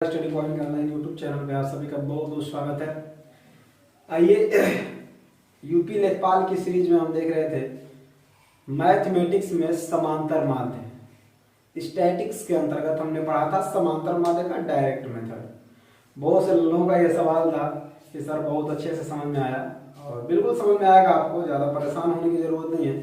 Study point online YouTube channel पे आप सभी का बहुत बहुत स्वागत है। आइए यूपी लेखपाल की सीरीज में हम देख रहे थे मैथमेटिक्स में समांतर माध्य। स्टैटिक्स के अंतर्गत हमने पढ़ा था समांतर माध्य का डायरेक्ट मेथड। बहुत से लोगों का यह सवाल था कि सर बहुत अच्छे से समझ में आया, और बिल्कुल समझ में आएगा, आपको ज़्यादा परेशान होने की ज़रूरत नहीं है।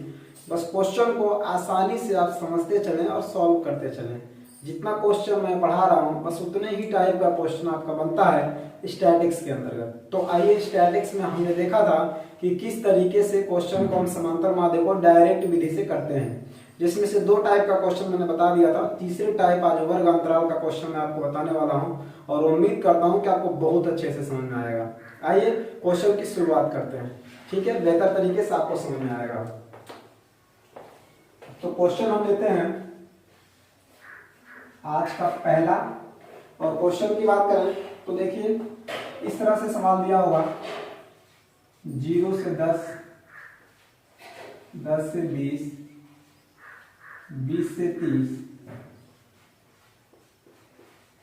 बस क्वेश्चन को आसानी से आप समझते चलें और सॉल्व करते चलें। जितना क्वेश्चन मैं पढ़ा रहा हूँ बस उतने ही टाइप का क्वेश्चन आपका बनता है स्टैटिक्स के अंतर्गत। तो आइए, स्टैटिक्स में हमने देखा था कि किस तरीके से क्वेश्चन को हम समांतर माध्य को डायरेक्ट विधि से करते हैं, जिसमें से दो टाइप का क्वेश्चन मैंने बता दिया था। तीसरे टाइप आज वर्ग अंतराल का क्वेश्चन मैं आपको बताने वाला हूँ, और उम्मीद करता हूँ कि आपको बहुत अच्छे से समझ में आएगा। आइए क्वेश्चन की शुरुआत करते हैं, ठीक है, बेहतर तरीके से आपको समझ में आएगा। तो क्वेश्चन हम लेते हैं आज का पहला, और क्वेश्चन की बात करें तो देखिए इस तरह से सवाल दिया होगा 0 से 10, 10 से 20, 20 से 30,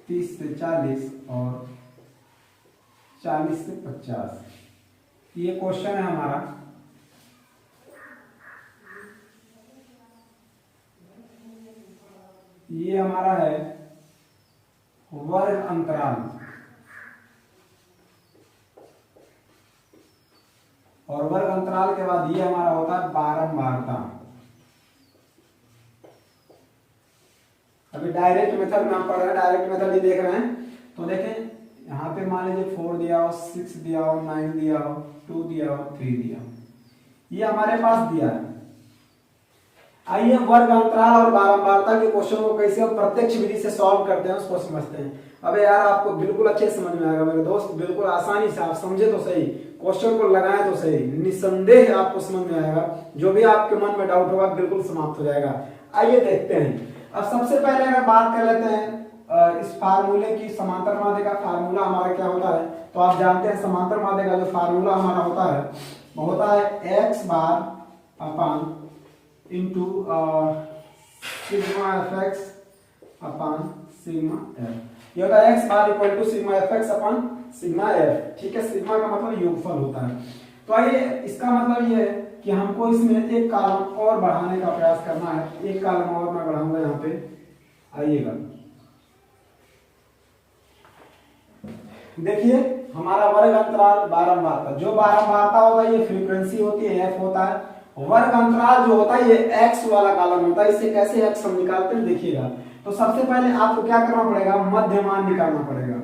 30 से 40 और 40 से 50। ये क्वेश्चन है हमारा। ये हमारा है वर्ग अंतराल, और वर्ग अंतराल के बाद ये हमारा होता है बारंबारता। अभी डायरेक्ट मेथड में हम पढ़ रहे हैं, डायरेक्ट मेथड ही देख रहे हैं। तो देखें यहाँ पे मान लीजिए 4 दिया हो, 6 दिया हो, 9 दिया हो, 2 दिया हो, 3 दिया हो, ये हमारे पास दिया है। आइए वर्ग अंतराल और बारंबारता के क्वेश्चन को कैसे हम प्रत्यक्ष विधि से सॉल्व करते हैं उसको समझते हैं। अबे यार आपको बिल्कुल अच्छे से समझ में आएगा मेरे दोस्त, बिल्कुल आसानी से आप समझे तो सही, क्वेश्चन को लगाएं तो सही, निसंदेह आपको समझ में आएगा। जो भी आपके मन में डाउट होगा बिल्कुल समाप्त हो जाएगा। आइए देखते हैं। अब सबसे पहले अगर बात कर लेते हैं इस फार्मूले की, समांतर माध्य का फार्मूला हमारा क्या होता है। तो आप जानते हैं समांतर माध्य का जो फार्मूला हमारा होता है वो होता है x bar upon into sigma f x upon sigma f. ये होता है x bar equal to sigma f x upon sigma f, ठीक है। सिग्मा का मतलब योगफल होता है। तो आइए, इसका मतलब ये है कि हमको इसमें एक कॉलम और बढ़ाने का प्रयास करना है। एक कॉलम और मैं बढ़ाऊंगा यहाँ पे, आइएगा। देखिए हमारा वर्ग अंतराल बारंबारता, जो बारंबारता होता है ये फ्रीक्वेंसी होती है, एफ होता है। वर्ग अंतराल जो होता है ये एक्स वाला कॉलम होता है। इसे कैसे एक्स हम निकालते हैं देखिएगा। तो सबसे पहले आपको क्या करना पड़ेगा, मध्यमान निकालना पड़ेगा।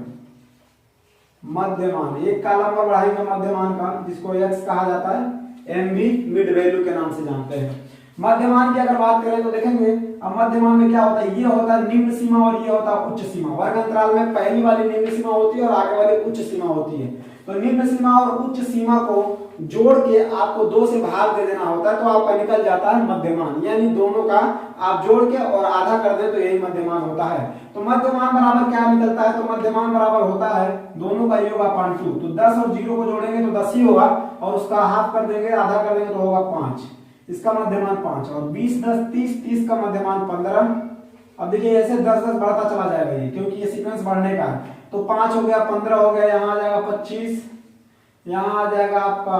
मध्यमान, एक कॉलम पर बढ़ाएंगे मध्यमान का, जिसको एक्स कहा जाता है, एम भी मिड वैल्यू के नाम से जानते हैं। मध्यमान की अगर बात करें तो देखेंगे अब मध्यमान में क्या होता है, ये होता है निम्न सीमा और ये होता है उच्च सीमा। वर्ग अंतराल में पहली वाली निम्न सीमा होती है और आगे वाली उच्च सीमा होती है। तो निम्न सीमा और उच्च सीमा को जोड़ के आपको 2 से भाग दे देना होता है, तो आपका निकल जाता है मध्यमान। यानी दोनों का आप जोड़ के और आधा कर दे तो यही मध्यमान होता है। तो मध्यमान बराबर क्या निकलता है, तो मध्यमान बराबर होता है दोनों का योग अपान 2। तो 10 और 0 को जोड़ेंगे तो 10 ही होगा, और उसका हाफ कर देंगे, आधा कर देंगे तो होगा 5। इसका मध्यमान 5, और 20 10 30, 30 का मध्यमान 15। अब देखिए ऐसे 10 10 बढ़ता चला जाएगा ये, क्योंकि ये सीक्वेंस बढ़ने का है। तो 5 हो गया, 15 हो गया, यहाँ आ जाएगा 25, यहाँ आ जाएगा आपका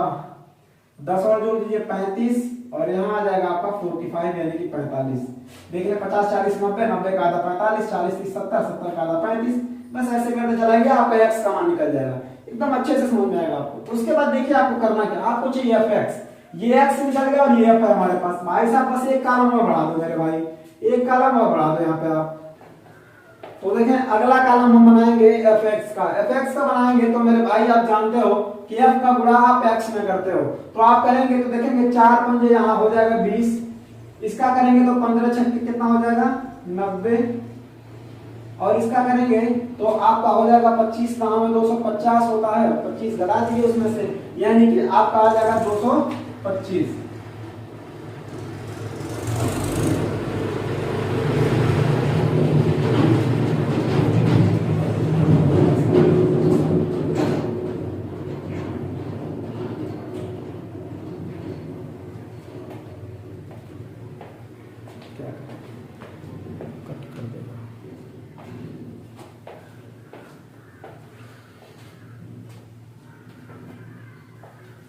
10 और जोड़ दीजिए 35, और यहाँ आ जाएगा आपका 45 यानी कि 45। देखिए 50 40 90, 90 का आधा 45, 40 30 70, 70 का आधा 35। बस ऐसे करते चलाएंगे, आपका एक्स का मान निकल जाएगा। एकदम अच्छे से समझ में आएगा आपको। तो उसके बाद देखिए आपको करना क्या, आपको चाहिए एफ एक्स। ये एक्स निकल गया और ये एफ है हमारे पास। भाई साहब बस एक कॉलम और बढ़ा दो मेरे भाई, एक कॉलम और बढ़ा दो यहाँ पे आप। तो देखें अगला कॉलम हम बनाएंगे एफ एक्स का। एफ एक्स का बनाएंगे तो मेरे भाई आप जानते हो कि एफ का गुणा आप एक्स में करते हो। तो आप करेंगे तो देखेंगे 4 पंजे यहाँ हो जाएगा 20, इसका करेंगे तो 15 छक्के कितना हो जाएगा 90, और इसका करेंगे तो आपका हो जाएगा 25 कहाँ में 250 होता है, 25 घटा दिए उसमें से, यानी कि आपका आ जाएगा 225।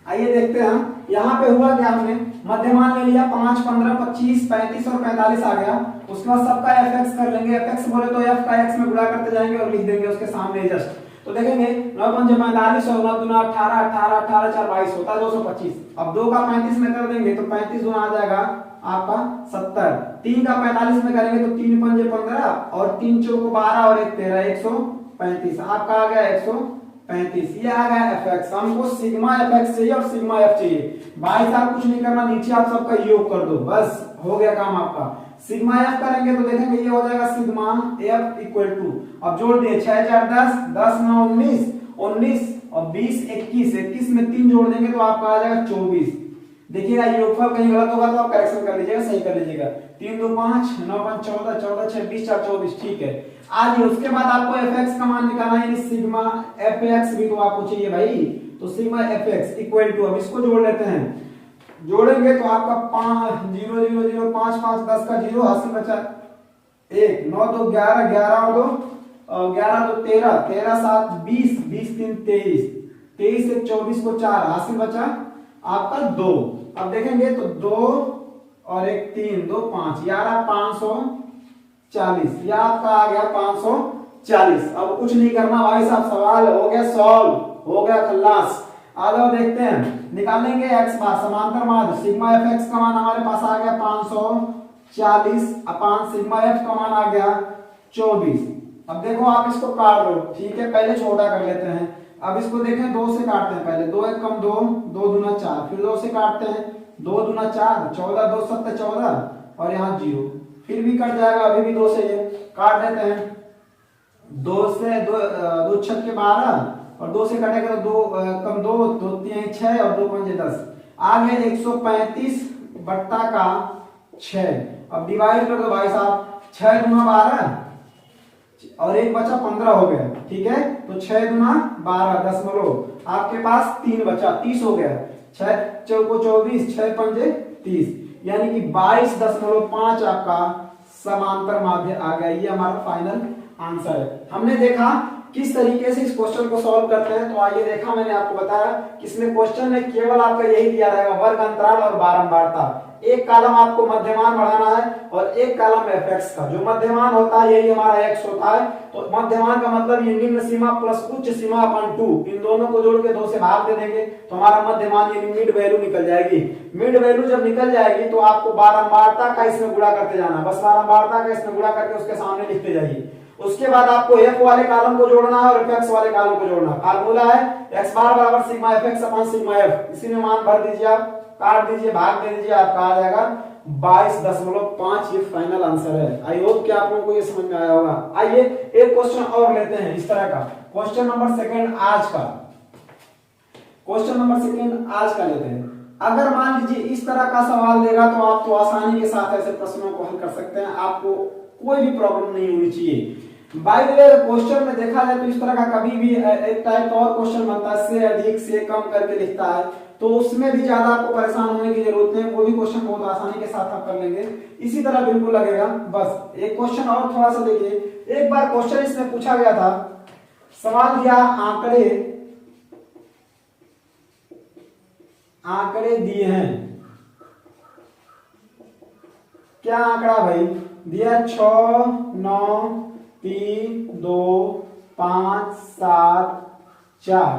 आइए देखते हैं यहाँ पे हुआ क्या, हमने मध्यमान ले लिया 5, 15, 25, 35 और 45 आ गया। उसके बाद सबका fx कर लेंगे, fx बोले तो f का x में गुणा करते जाएंगे और लिख देंगे उसके सामने जस्ट। तो देखेंगे 9 पंजे 45 और 9 दूना 18, 18, 18 4 22 होता है 225। अब 2 का 35 में कर देंगे तो 35 दूना आ जाएगा आपका 70। 3 का 45 में करेंगे तो 3 पंजे 15 और 3 चौको 12 और 1 13, 135 आपका आ गया 135। ये आ गया fx। हमको सिग्मा fx चाहिए और सिग्मा f चाहिए। भाई साहब कुछ नहीं करना, नीचे आप सबका योग कर दो, बस हो गया काम आपका। सिग्मा f करेंगे तो देखेंगे ये हो जाएगा सिग्मा f इक्वल टू, अब जोड़ दिए 6 4 10, 10 9 19, 19 और 20 21, 21 में 3 जोड़ देंगे तो आपका आ जाएगा 24। देखिएगा योगफल कहीं गलत होगा तो आप करेक्शन कर लीजिएगा, सही कर लीजिएगा। 3 2 5, 9 5 14, 14 6 20, 4 24, ठीक है। आज उसके बाद आपको fx का मान निकालना है, यानी सिग्मा fx भी तो आपको चाहिए भाई। तो सिग्मा fx इक्वल टू, अब इसको जोड़ लेते हैं, जोड़ेंगे तो आपका 5 0 0 0 5 5 10 का 0 हासिल बचा 1, 9 2 11, 11 और 2 11 2 13, 13 7 20, 20 3 23, 23 से 24 को 4 हासिल बचा आपका 2। अब देखेंगे तो 2 और 1 3, 2 5, 11 540, यह आपका आ गया 540। अब कुछ नहीं करना भाई साहब, सवाल हो गया सॉल्व, हो गया खल्लास। आ जाओ देखते हैं, निकालेंगे x बार समांतर माध्य सिग्मा fx का मान हमारे पास आ गया 540 अपान सिग्मा f का मान आ गया 24। अब देखो आप इसको काट दो, ठीक है, पहले छोटा कर लेते हैं। अब इसको देखें 2 से काटते हैं, पहले 2 1 कम 2, 2 दूना 4, फिर 2 से काटते हैं, 2 दूना 4, 14 2 7 14 और यहाँ 0, फिर भी कट जाएगा, अभी भी 2 से ये काट देते हैं। 2 से 2 6 के 12 और 2 से कटेगा तो 2 कम 2 2 3 6 और 2 5 10, आ गया 135 बट्टा का 6। अब डिवाइड कर दो भाई साहब, 6 दूना 12 और 1 बचा 15 हो गया, ठीक है। तो 6 दूना 12 दशमलव आपके पास 3 बचा 30 हो गया, 6 चौको 24, 6 पंजे 30, यानी कि 22.5 आपका समांतर माध्य आ गया। ये हमारा फाइनल आंसर है। हमने देखा किस तरीके से इस क्वेश्चन को सॉल्व करते हैं, तो आइए देखा, मैंने आपको बताया कि इसमें क्वेश्चन में केवल आपका यही दिया रहेगा, वर्ग अंतराल और बारंबारता। एक कॉलम आपको मध्यमान बढ़ाना है और एक कॉलम fx का, जो मध्यमान होता है यही हमारा x होता है। तो मध्यमान का मतलब ये निम्न सीमा प्लस उच्च सीमा अपन 2, इन दोनों को जोड़ के 2 से भाग दे देंगे तो हमारा मध्यमान यानी मिड वैल्यू निकल जाएगी। मिड वैल्यू जब निकल जाएगी तो आपको बारंबारता का इसमें गुणा करते जाना, बस बारंबारता का इसमें गुणा करके उसके सामने लिखते जाइए। उसके बाद आपको f वाले कॉलम को जोड़ना है और fx वाले कॉलम को जोड़ना। फार्मूला है x बार बराबर सिग्मा fx अपान सिग्मा f, इसी में मान भर दीजिए, आप काट दीजिए, भाग दे दीजिए, आपका आ जाएगा 22.5। ये फाइनल आंसर है। आई होप कि आप लोगों को ये समझ में आया होगा। आइए एक क्वेश्चन और लेते हैं इस तरह का, क्वेश्चन नंबर सेकंड आज का, क्वेश्चन नंबर सेकंड आज का लेते हैं। अगर मान लीजिए इस तरह का सवाल देगा तो आप तो आसानी के साथ ऐसे प्रश्नों को हल कर सकते हैं, आपको कोई भी प्रॉब्लम नहीं होनी चाहिए। बाय द वे क्वेश्चन में देखा जाए तो इस तरह का कभी भी एक टाइप का और क्वेश्चन बनता है, से अधिक से कम करके लिखता है, तो उसमें भी ज्यादा आपको परेशान होने की जरूरत नहीं, वो भी क्वेश्चन बहुत आसानी के साथ आप कर लेंगे। इसी तरह बिल्कुल लगेगा। बस एक क्वेश्चन और थोड़ा सा देखिए, एक बार क्वेश्चन इसमें पूछा गया था, सवाल दिया आंकड़े दिए हैं, क्या आंकड़ा भाई दिया 6 9 3 2 5 7 4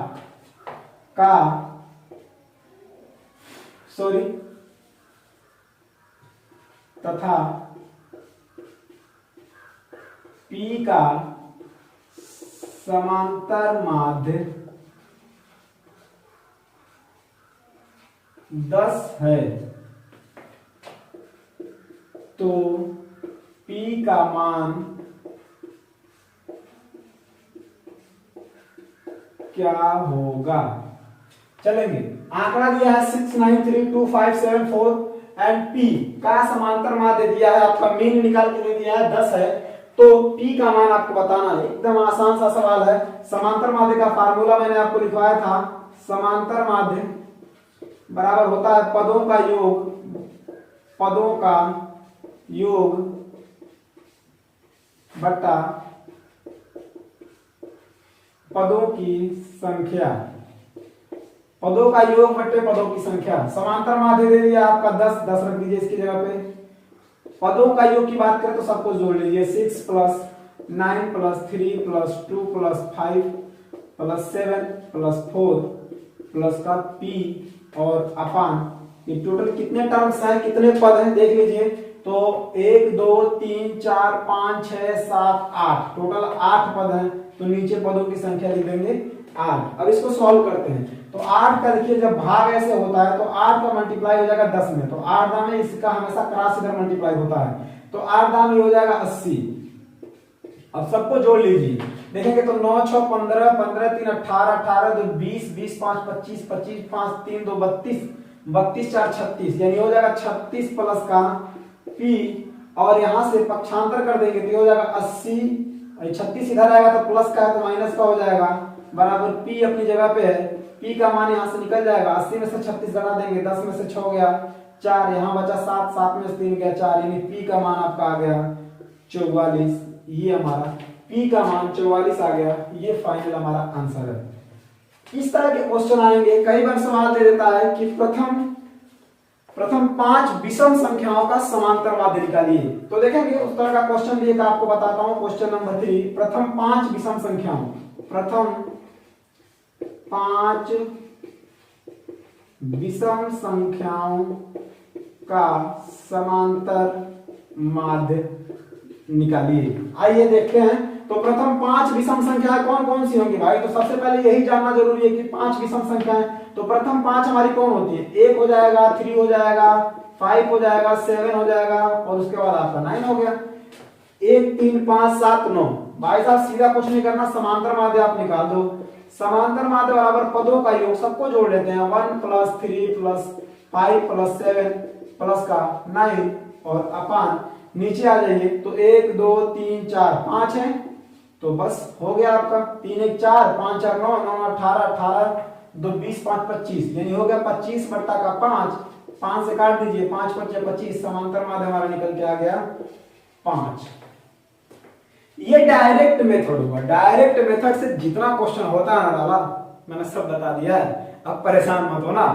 का तथा P का समांतर माध्य 10 है, तो P का मान क्या होगा। चलेंगे, आंकड़ा दिया है 6932574 एंड P का समांतर माध्य दिया है, आपका मीन निकाल के दिया है 10 है, तो P का मान आपको बताना है। एकदम आसान सा सवाल है। समांतर माध्य का फार्मूला मैंने आपको लिखवाया था, समांतर माध्य बराबर होता है पदों का योग बटा पदों की संख्या। पदों का योग बट्टे पदों की संख्या। समांतर माध्य दे दिया आपका 10, 10 रख दीजिए इसकी जगह पे। पदों का योग की बात करें तो सबको जोड़ लीजिए, 6 plus 9 plus 3 plus 2 plus 5 plus 7 plus 4 plus का p और अपान, ये टोटल कितने टर्म्स हैं, कितने पद हैं देख लीजिए। तो 1 2 3 4 5 6 7 8, टोटल 8 पद हैं। तो नीचे पदों की संख्या लिख देंगे 8। अब इसको सॉल्व करते हैं। तो 8 का देखिए जब भाग ऐसे होता है तो 8 का मल्टीप्लाई हो जाएगा 10 में, तो 8 दाम में इसका हमेशा क्रॉस इधर मल्टीप्लाई होता है, तो 8 दाम ये हो जाएगा 80। अब सबको जोड़ लीजिए, देखेंगे तो 9 6 15 15 3 18 18 2 20 20 5 25 25 5 3 2 32 32 4 36, यानी हो जाएगा 36 प्लस का p, और यहां से पक्षांतर कर देंगे तो हो जाएगा 80। 36 इधर आएगा तो प्लस का है तो माइनस का हो जाएगा, बराबर p अपनी जगह पे है, p का मान यहां से निकल जाएगा। 80 में से 36 घटा देंगे, 10 में से 6 गया 4, यहां बचा 7, 7 में से 3 गया 4, यानी p का मान आपका आ गया 44। ये हमारा p का मान 44 आ गया, ये फाइनल हमारा आंसर है। इस तरह के क्वेश्चन आएंगे। कई बार सवाल दे देता है कि प्रथम 5 विषम संख्याओं का समांतर माध्य निकालिए, तो देखेंगे उस तरह का क्वेश्चन भी एक आपको बताता हूं। क्वेश्चन नंबर 3, प्रथम 5 विषम संख्याओं, प्रथम 5 विषम संख्याओं का समांतर माध्य निकालिए। आइए देखते हैं। तो प्रथम 5 विषम संख्याएं कौन कौन सी होंगी भाई, तो सबसे पहले यही जानना जरूरी है कि 5 विषम संख्याएं, तो प्रथम 5 हमारी कौन होती है, 1 हो जाएगा, 3 हो जाएगा, 5 हो जाएगा, 7 हो जाएगा, और उसके बाद आपका 9 हो गया। 1 3 5 7 9, भाई साहब सीधा कुछ नहीं करना, समांतर माध्य आप निकाल दो। समांतर माध्य बराबर पदों का योग, सबको जोड़ लेते हैं, 1 प्लस 3 प्लस 5 प्लस 7 प्लस का 9 और अपान, नीचे आ जाइए तो 1 2 3 4 5 है, तो बस हो गया आपका 3 1 4 5 4 9 9 18 18 2 20 5 25, यानी हो गया 25 बट्टा का 5, 5 से काट दीजिए, 5 5 25, समांतर माध्य हमारा निकल के आ गया 5। ये डायरेक्ट मेथड हुआ। डायरेक्ट मेथड से जितना क्वेश्चन होता है ना लाला, मैंने सब बता दिया है, अब परेशान मत होना।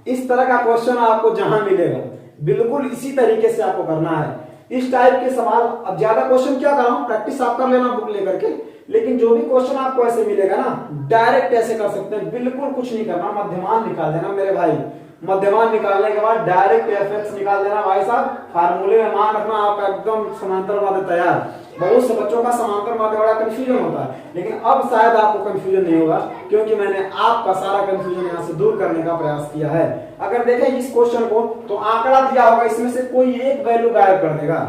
इस तरह का क्वेश्चन आपको जहां मिलेगा बिल्कुल इसी तरीके से आपको करना है। इस टाइप के सवाल, अब ज्यादा क्वेश्चन क्या कर रहा हूं, प्रैक्टिस आप कर लेना बुक लेकर के, लेकिन जो भी क्वेश्चन आपको ऐसे मिलेगा ना, डायरेक्ट ऐसे कर सकते हैं, बिल्कुल कुछ नहीं करना, मध्यमान निकाल देना मेरे भाई। मध्यमान निकालने के बाद डायरेक्ट एफएक्स निकाल देना भाई साहब, फार्मूले में मान रखना आपका एकदम समांतर माध्य तैयार। बहुत से बच्चों का समांतर माध्य बड़ा कंफ्यूजन होता है, लेकिन अब शायद आपको कंफ्यूजन नहीं होगा, क्योंकि मैंने आपका सारा कंफ्यूजन यहाँ से दूर करने का प्रयास किया है। अगर देखें इस क्वेश्चन को, तो आंकड़ा दिया होगा, इसमें से कोई एक वैल्यू गायब कर देगा।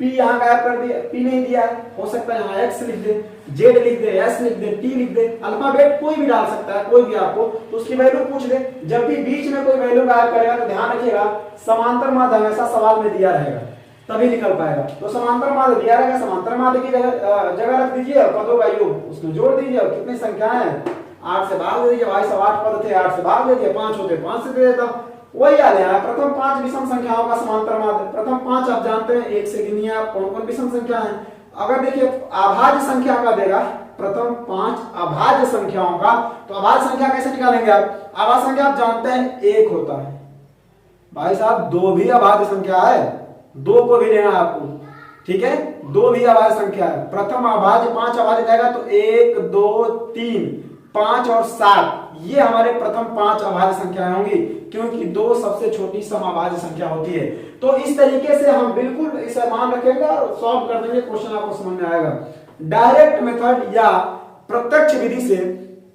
P यहाँ गायब कर दिया, P नहीं दिया है, हो सकता है यहाँ X लिख दे, Z लिख दे, S लिख दे, T लिख दे, अल्फाबेट कोई भी डाल सकता है, कोई भी आपको, तो उसकी वैल्यू पूछ दे। जब भी बीच में कोई वैल्यू गायब करेगा तो ध्यान रखिएगा, समांतर माध्य हमेशा सवाल में दिया रहेगा, तभी निकल पाएगा। तो समांतर माध्य दिया रहेगा, समांतर माध्य की जगह रख दीजिए और पदों का योग उसमें जोड़ दीजिए, और कितनी संख्याएं हैं 8 से भाग दे दीजिए भाई साहब, 8 पद थे, 8 से भाग दे दिए, 5 होते 5 से दे देता, वही आ गया। प्रथम 5 विषम संख्याओं का समांतर माध्य, प्रथम 5 आप जानते हैं, 1 से गिनिए आप कौन कौन विषम संख्या है। अगर देखिए अभाज्य संख्या का देगा, प्रथम 5 अभाज्य संख्याओं का, तो अभाज्य संख्या कैसे निकालेंगे आप, अभाज्य संख्या आप जानते हैं 1 होता है भाई साहब, 2 भी अभाज्य संख्या है, 2 को भी लेना आपको, ठीक है, 2 भी अभाज्य संख्या है। प्रथम अभाज्य 5 अभाज्य जाएगा तो 1 2 3 5 और 7, ये हमारे प्रथम 5 अभाज्य संख्याएं होंगी, क्योंकि 2 सबसे छोटी समअभाज्य संख्या होती है। तो इस तरीके से हम बिल्कुल इसे मान रखेंगे और सॉल्व कर देंगे, क्वेश्चन आपको समझ में आएगा। डायरेक्ट मेथड या प्रत्यक्ष विधि से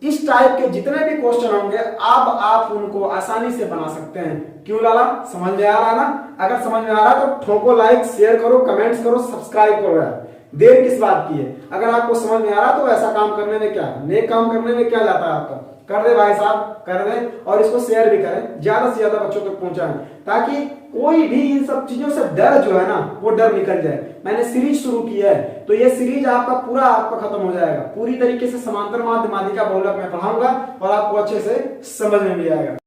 इस टाइप के जितने भी क्वेश्चन होंगे, अब आप उनको आसानी से बना सकते हैं। क्यों लाला, समझ में आ रहा ना? अगर समझ में आ रहा तो ठोको लाइक, शेयर करो, कमेंट्स करो, सब्सक्राइब करो यार, देर किस बात की है। अगर आपको समझ में आ रहा तो ऐसा काम करने में क्या, नेक काम करने में क्या जाता है आपका, कर दे भाई साहब, कर दे, और इसको शेयर भी करें, ज्यादा से ज्यादा बच्चों तक पहुंचाएं, ताकि कोई भी इन सब चीजों से डर जो है ना, वो डर निकल जाए। मैंने सीरीज शुरू की है, तो ये सीरीज आपका पूरा आपका खत्म हो जाएगा, पूरी तरीके से समांतर माध्य माध्यिका बहुलक मैं पढ़ाऊंगा और आपको अच्छे से समझ में भी आएगा।